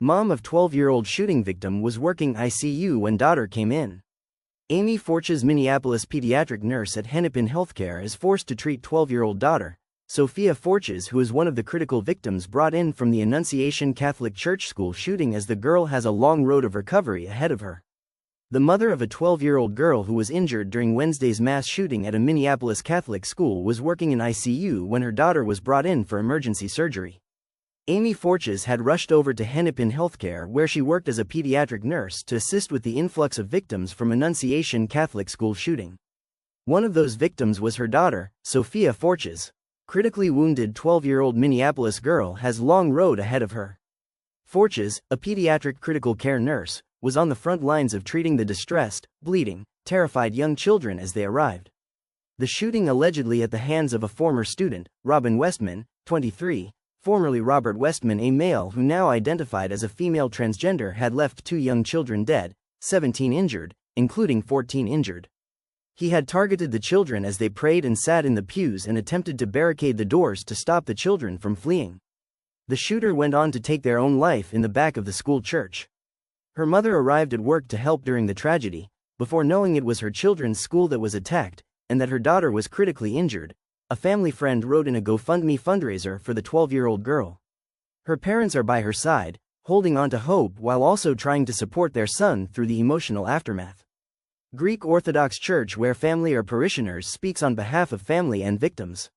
Mom of 12-year-old shooting victim was working ICU when daughter came in. Amy Forches, Minneapolis pediatric nurse at Hennepin Healthcare, is forced to treat 12-year-old daughter, Sophia Forches, who is one of the critical victims brought in from the Annunciation Catholic Church school shooting, as the girl has a long road of recovery ahead of her. The mother of a 12-year-old girl who was injured during Wednesday's mass shooting at a Minneapolis Catholic school was working in ICU when her daughter was brought in for emergency surgery. Amy Forches had rushed over to Hennepin Healthcare, where she worked as a pediatric nurse, to assist with the influx of victims from Annunciation Catholic school shooting. One of those victims was her daughter, Sophia Forches. Critically wounded 12-year-old Minneapolis girl has long road ahead of her. Forches, a pediatric critical care nurse, was on the front lines of treating the distressed, bleeding, terrified young children as they arrived. The shooting, allegedly at the hands of a former student, Robin Westman, 23, formerly Robert Westman, a male who now identified as a female transgender, had left 2 young children dead, 17 injured, including 14 injured. He had targeted the children as they prayed and sat in the pews and attempted to barricade the doors to stop the children from fleeing. The shooter went on to take their own life in the back of the school church. Her mother arrived at work to help during the tragedy, before knowing it was her children's school that was attacked, and that her daughter was critically injured. A family friend wrote in a GoFundMe fundraiser for the 12-year-old girl. Her parents are by her side, holding on to hope while also trying to support their son through the emotional aftermath. Greek Orthodox Church, where family or parishioners, speaks on behalf of family and victims.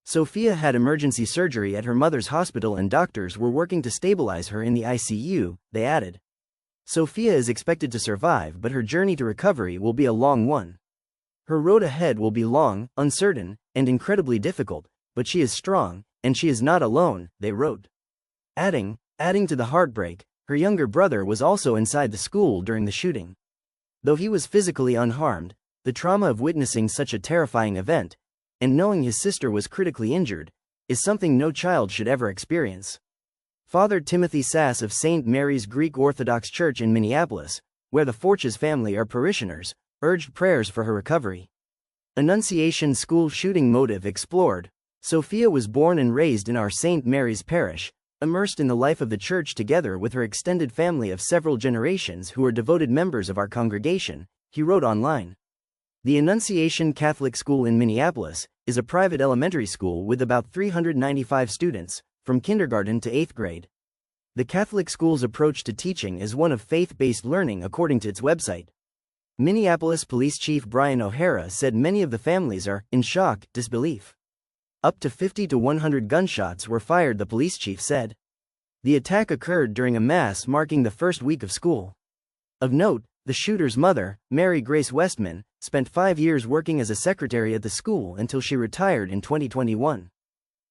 Sophia had emergency surgery at her mother's hospital and doctors were working to stabilize her in the ICU, they added. Sophia is expected to survive, but her journey to recovery will be a long one. Her road ahead will be long, uncertain, and incredibly difficult, but she is strong, and she is not alone, they wrote. Adding to the heartbreak, her younger brother was also inside the school during the shooting. Though he was physically unharmed, the trauma of witnessing such a terrifying event, and knowing his sister was critically injured, is something no child should ever experience. Father Timothy Sass of St. Mary's Greek Orthodox Church in Minneapolis, where the Forches family are parishioners, urged prayers for her recovery. Annunciation school shooting motive explored. Sophia was born and raised in our St. Mary's parish, immersed in the life of the church together with her extended family of several generations who are devoted members of our congregation, he wrote online. The Annunciation Catholic School in Minneapolis is a private elementary school with about 395 students, from kindergarten to 8th grade. The Catholic school's approach to teaching is one of faith-based learning, according to its website. Minneapolis Police Chief Brian O'Hara said many of the families are in shock, disbelief. Up to 50 to 100 gunshots were fired, the police chief said. The attack occurred during a mass marking the first week of school. Of note, the shooter's mother, Mary Grace Westman, spent 5 years working as a secretary at the school until she retired in 2021.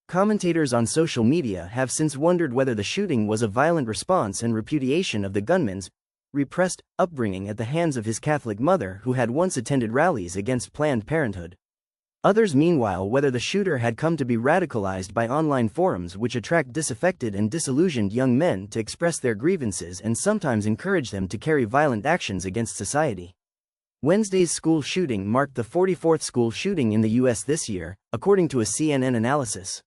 Commentators on social media have since wondered whether the shooting was a violent response and repudiation of the gunman's repressed upbringing at the hands of his Catholic mother, who had once attended rallies against Planned Parenthood. Others, meanwhile, whether the shooter had come to be radicalized by online forums which attract disaffected and disillusioned young men to express their grievances and sometimes encourage them to carry violent actions against society. Wednesday's school shooting marked the 44th school shooting in the U.S. this year, according to a CNN analysis.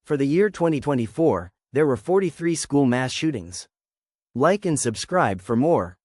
For the year 2024, there were 43 school mass shootings. Like and subscribe for more.